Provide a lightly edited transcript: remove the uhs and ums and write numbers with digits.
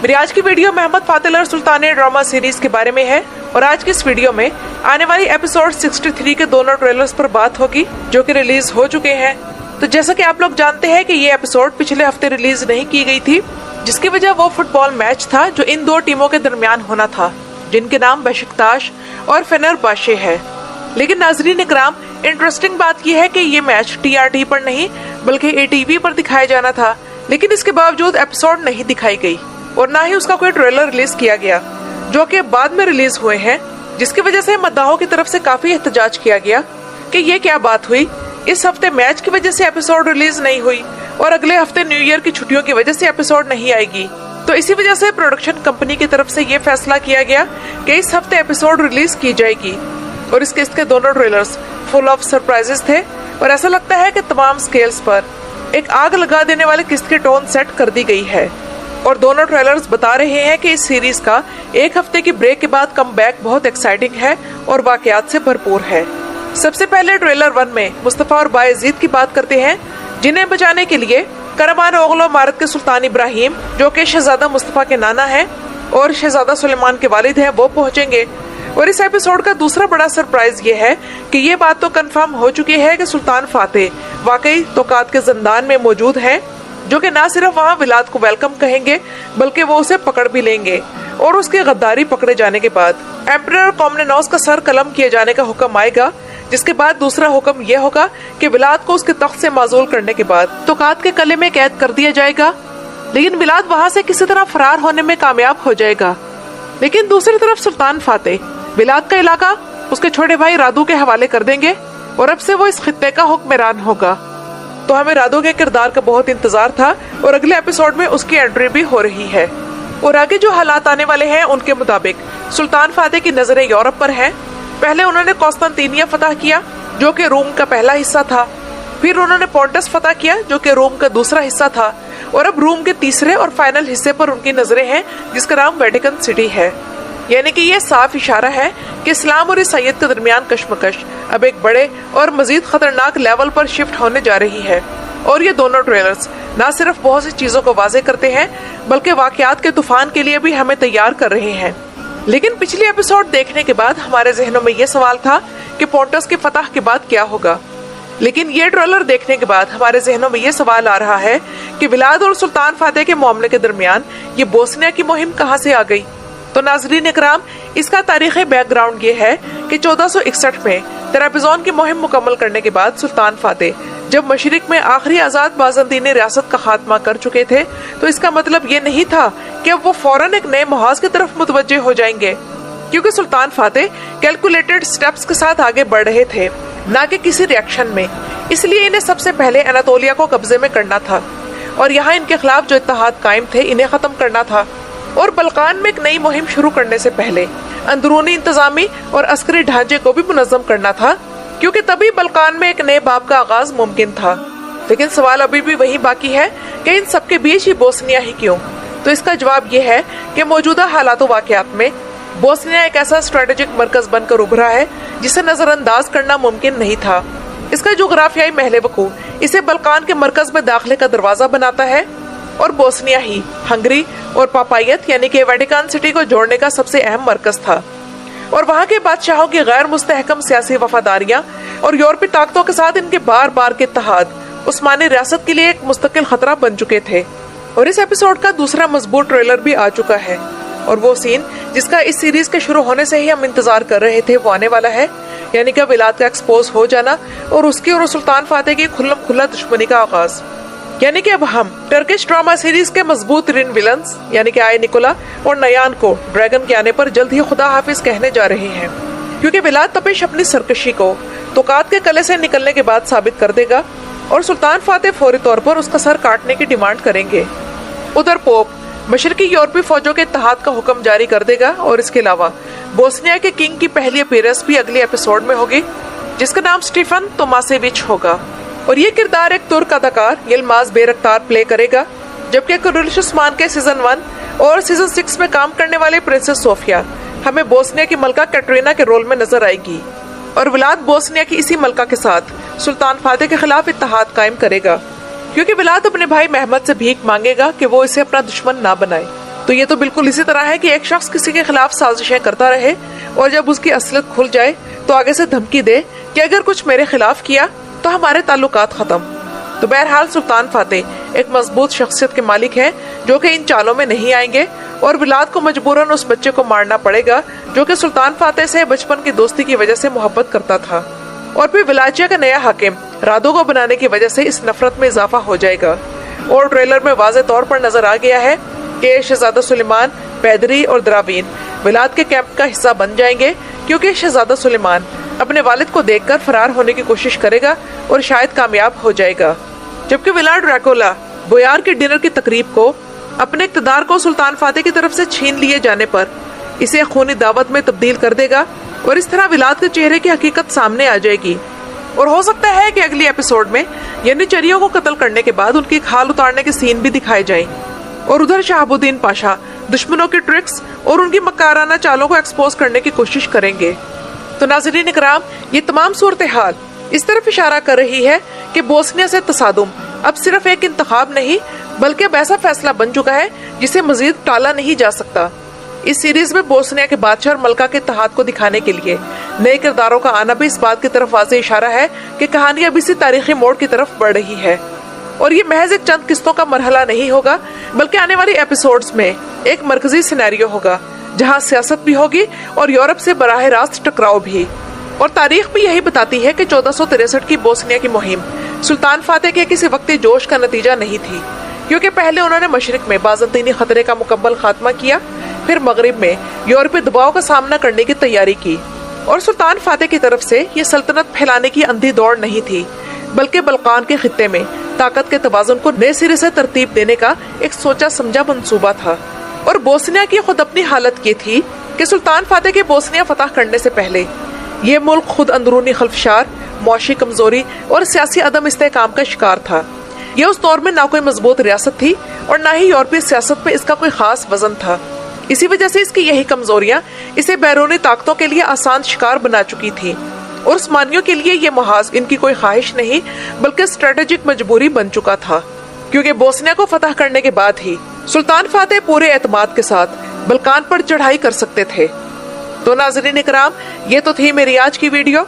मेरी आज की वीडियो मोहम्मद फातिल और सुल्तान ड्रामा सीरीज के बारे में है और आज की इस वीडियो में आने वाली एपिसोड 63 के दोनों ट्रेलर्स पर बात होगी जो कि रिलीज हो चुके हैं। तो जैसा कि आप लोग जानते हैं कि ये एपिसोड पिछले हफ्ते रिलीज नहीं की गई थी, जिसकी वजह वो फुटबॉल मैच था जो इन दो टीमों के दरमियान होना था, जिनके नाम बेशिकताश और फेनरबाशे है। लेकिन नाजरीन इकराम, इंटरेस्टिंग बात यह है कि ये मैच TRT पर नहीं बल्कि ATV पर दिखाया जाना था, लेकिन इसके बावजूद एपिसोड नहीं दिखाई गई और ना ही उसका कोई ट्रेलर रिलीज किया गया, जो कि बाद में रिलीज हुए हैं, जिसकी वजह से मद्दाहों की तरफ से काफी एहतजाज किया गया कि ये क्या बात हुई, इस हफ्ते मैच की वजह से एपिसोड रिलीज नहीं हुई और अगले हफ्ते न्यू ईयर की छुट्टियों की वजह से एपिसोड नहीं आएगी। तो इसी वजह से प्रोडक्शन कंपनी की तरफ से ये फैसला किया गया कि इस हफ्ते एपिसोड रिलीज की जाएगी और इसके दोनों ट्रेलर्स फुल ऑफ सरप्राइजेस थे और ऐसा लगता है कि तमाम स्केल्स पर एक आग लगा देने वाले किस्त की टोन सेट कर दी गई है और दोनों ट्रेलर्स बता रहे हैं कि इस सीरीज का एक हफ्ते की ब्रेक के बाद कम बैक बहुत एक्साइटिंग है और वाकयात से भरपूर है। सबसे पहले ट्रेलर 1 में मुस्तफा और बायजीद की बात करते हैं, जिन्हें बचाने के लिए करमान ओगलो इमारत के सुल्तान इब्राहिम, जो कि शहजादा मुस्तफा के नाना हैं और शहजादा सुलेमान के वालिद हैं, वो पहुंचेंगे। और इस एपिसोड का दूसरा बड़ा सरप्राइज ये है कि ये बात तो कंफर्म हो चुकी है कि सुल्तान फातेह वाकई तोकात के जिंदान में मौजूद हैं, जो कि ना सिर्फ वहाँ विलाद को वेलकम कहेंगे बल्कि वो उसे पकड़ भी लेंगे और उसकी गद्दारी पकड़े जाने के बाद एम्परर कॉमनेनोस का सर कलम किए जाने का हुक्म आएगा, जिसके बाद दूसरा हुक्म यह होगा कि विलाद को उसके तख्त से माजूल करने के बाद तोकात के कले में कैद कर दिया जाएगा। लेकिन विलाद वहाँ से किसी तरह फरार होने में कामयाब हो जाएगा। लेकिन दूसरी तरफ सुल्तान फातेह विलाद का इलाका उसके छोटे भाई रादू के हवाले कर देंगे और अब से वो इस खित्ते का हुक्मरान होगा। तो हमें रादू के किरदार का बहुत इंतजार था और अगले एपिसोड में उसकी एंट्री भी हो रही है। और आगे जो हालात आने वाले हैं उनके मुताबिक सुल्तान फातेह की नजरें यूरोप पर हैं। पहले उन्होंने कॉन्स्टेंटिनिया फतह किया, जो कि रोम का पहला हिस्सा था, फिर उन्होंने पोंटस फतह किया, जो कि रोम का दूसरा हिस्सा था, और अब रोम के तीसरे और फाइनल हिस्से पर उनकी नजरें हैं, जिसका नाम वेटिकन सिटी है। यानी कि ये साफ इशारा है कि इस्लाम और ईसाईयत के दरमियान कश्मकश अब एक बड़े और मजीद खतरनाक लेवल पर शिफ्ट होने जा रही है। और ये दोनों ट्रेलर्स न सिर्फ बहुत सी चीजों को वाजे करते हैं बल्कि वाकयात के तूफान के लिए भी हमें तैयार कर रहे हैं। लेकिन पिछली एपिसोड देखने के बाद हमारे जहनों में ये सवाल था कि पोंटस की फतह के बाद क्या होगा, लेकिन ये ट्रेलर देखने के बाद हमारे जहनों में ये सवाल आ रहा है कि विलाद और सुल्तान फातेह के मामले के दरमियान ये बोस्निया की मुहिम कहाँ से आ गई। तो नाजरीन इकराम, इसका तारीखी बैकग्राउंड ये है कि 1461 में तेराबिजोन की मुहिम मुकम्मल करने के बाद सुल्तान फातेह जब मशरिक में आखिरी आजाद बाज़ंतीनी रियासत का खात्मा कर चुके थे, तो इसका मतलब ये नहीं था कि अब वो फौरन एक नए महाज की तरफ मुतवज्जे हो जाएंगे, क्योंकि सुल्तान फातेह कैलकुलेटेड स्टेप्स के साथ आगे बढ़ रहे थे, ना कि किसी रिएक्शन में। इसलिए इन्हें सबसे पहले अनातोलिया को कब्जे में करना था और यहाँ इनके खिलाफ जो इत्तेहाद कायम थे इन्हें खत्म करना था। और बल्कान में एक नई मुहिम शुरू करने से पहले अंदरूनी इंतजामी और अस्करी ढांचे को भी मुनज़्ज़म करना था, क्योंकि तभी बल्कान में एक नए बाब का आगाज मुमकिन था। लेकिन सवाल अभी भी वही बाकी है कि इन सबके बीच ही बोस्निया ही क्यों। तो इसका जवाब ये है कि मौजूदा हालात वाकयात में बोस्निया एक ऐसा स्ट्रेटेजिक मरकज बनकर उभरा है जिसे नजरअंदाज करना मुमकिन नहीं था। इसका जोग्राफियाई महल वकू इसे बल्कान के मरकज में दाखिले का दरवाजा बनाता है और बोस्निया ही हंगरी और पापायत यानी कि वेटिकन सिटी को जोड़ने का सबसे अहम मरकज था। और वहाँ के बादशाहों की गैर मुस्तहकम सियासी वफादारियां और यूरोपीय ताकतों के साथ इनके बार बार के इत्तेहाद उस्मानी रियासत के लिए एक मुस्तकिल खतरा बन चुके थे। और इस एपिसोड का दूसरा मजबूत ट्रेलर भी आ चुका है और वो सीन जिसका इस सीरीज के शुरू होने से ही हम इंतजार कर रहे थे वो आने वाला है, यानी कि विलाद का एक्सपोज हो जाना और उसकी और सुल्तान फातेह की खुल्लम खुल्ला दुश्मनी का आगाज। यानी कि अब हम टर्किश ड्रामा सीरीज के मजबूत तरीन विलन्स यानी कि आय निकोला और नयान को ड्रैगन के आने पर जल्द ही खुदा हाफिज कहने जा रहे हैं, क्योंकि विलाद तपिश अपनी सरकशी को तोकात के कले से निकलने के बाद साबित कर देगा और सुल्तान फातेह फौरी तौर पर उसका सर काटने की डिमांड करेंगे। उधर पोप मशरकी यूरोपीय फौजों के इत्तेहाद का हुक्म जारी कर देगा और इसके अलावा बोस्निया के किंग की पहली अपीयरेंस भी अगले एपिसोड में होगी, जिसका नाम स्टीफन तोमासेविच होगा और ये किरदार एक तुर्क अदाकार यिल्माज बेरख्तार प्ले करेगा, जबकि कुरेश उस्मान के सीजन 1 और सीजन 6 में काम करने वाले प्रिंसेस सोफिया हमें बोस्निया की मलका कैटरीना के रोल में नजर आएगी और विलाद बोस्निया की इसी मलका के साथ सुल्तान फातेह के खिलाफ इत्तेहाद कायम करेगा, क्योंकि विलाद अपने भाई महमद से भीख मांगेगा कि वो इसे अपना दुश्मन ना बनाए। تو یہ تو بالکل اسی طرح ہے کہ ایک شخص کسی کے خلاف سازشیں کرتا رہے اور جب اس کی اصلیت کھل جائے تو آگے سے دھمکی دے کہ اگر کچھ میرے خلاف کیا تو ہمارے تعلقات ختم۔ تو بہرحال سلطان فاتح ایک مضبوط شخصیت کے مالک ہیں جو کہ ان چالوں میں نہیں آئیں گے، اور ولاد کو مجبوراً اس بچے کو مارنا پڑے گا جو کہ سلطان فاتح سے بچپن کی دوستی کی وجہ سے محبت کرتا تھا، اور پھر ولایچیا کا نیا حاکم رادو کو بنانے کی وجہ سے اس نفرت میں اضافہ ہو جائے گا۔ اور ٹریلر میں واضح طور پر نظر آ گیا ہے کہ شہزادہ سلیمان، پیدری اور دراوین ولاد کے کیمپ کا حصہ بن جائیں گے، کیونکہ شہزادہ سلیمان اپنے والد کو دیکھ کر فرار ہونے کی کوشش کرے گا اور شاید کامیاب ہو جائے گا، جبکہ ولاد ڈریکولا بویار کے ڈنر کی تقریب کو اپنے اقتدار کو سلطان فاتح کی طرف سے چھین لیے جانے پر اسے خونی دعوت میں تبدیل کر دے گا، اور اس طرح ولاد کے چہرے کی حقیقت سامنے آ جائے گی۔ اور ہو سکتا ہے کہ اگلی ایپیسوڈ میں یعنی چریوں کو قتل کرنے کے بعد ان کی کھال اتارنے کے سین بھی دکھائے جائیں، اور ادھر شہاب الدین پاشا دشمنوں کی ٹرکس اور ان کی مکارانہ چالوں کو ایکسپوز کرنے کی کوشش کریں گے۔ تو ناظرین اکرام، یہ تمام صورتحال اس طرف اشارہ کر رہی ہے کہ بوسنیا سے تصادم اب صرف ایک انتخاب نہیں بلکہ اب ایسا فیصلہ بن چکا ہے جسے مزید ٹالا نہیں جا سکتا۔ اس سیریز میں بوسنیا کے بادشاہ اور ملکہ کے اتحاد کو دکھانے کے لیے نئے کرداروں کا آنا بھی اس بات کی طرف واضح اشارہ ہے کہ کہانی اب اسی تاریخی موڑ کی طرف بڑھ رہی ہے، اور یہ محض ایک چند قسطوں کا مرحلہ نہیں ہوگا بلکہ آنے والی ایپیسوڈز میں ایک مرکزی سینیریو ہوگا جہاں سیاست بھی ہوگی اور یورپ سے براہ راست ٹکراؤ بھی۔ اور تاریخ بھی یہی بتاتی ہے کہ 1463 کی بوسنیا کی مہم سلطان فاتح کے کسی وقتی جوش کا نتیجہ نہیں تھی، کیونکہ پہلے انہوں نے مشرق میں بازنطینی خطرے کا مکمل خاتمہ کیا، پھر مغرب میں یورپی دباؤ کا سامنا کرنے کی تیاری کی، اور سلطان فاتح کی طرف سے یہ سلطنت پھیلانے کی اندھی دوڑ نہیں تھی بلکہ بلقان کے خطے میں طاقت کے توازن کو نئے سرے سے ترتیب دینے کا ایک سوچا سمجھا منصوبہ تھا۔ اور بوسنیا کی خود اپنی حالت یہ تھی کہ سلطان فاتح کے بوسنیا فتح کرنے سے پہلے یہ ملک خود اندرونی خلفشار، معاشی کمزوری اور سیاسی عدم استحکام کا شکار تھا۔ یہ اس دور میں نہ کوئی مضبوط ریاست تھی اور نہ ہی یورپی سیاست میں اس کا کوئی خاص وزن تھا، اسی وجہ سے اس کی یہی کمزوریاں اسے بیرونی طاقتوں کے لیے آسان شکار بنا چکی تھی، اور عثمانیوں کے لیے یہ محاذ ان کی کوئی خواہش نہیں بلکہ اسٹریٹجک مجبوری بن چکا تھا، کیونکہ بوسنیا کو فتح کرنے کے بعد ہی سلطان فاتح پورے اعتماد کے ساتھ بلقان پر چڑھائی کر سکتے تھے۔ تو ناظرین اکرام، یہ تو تھی میری آج کی ویڈیو۔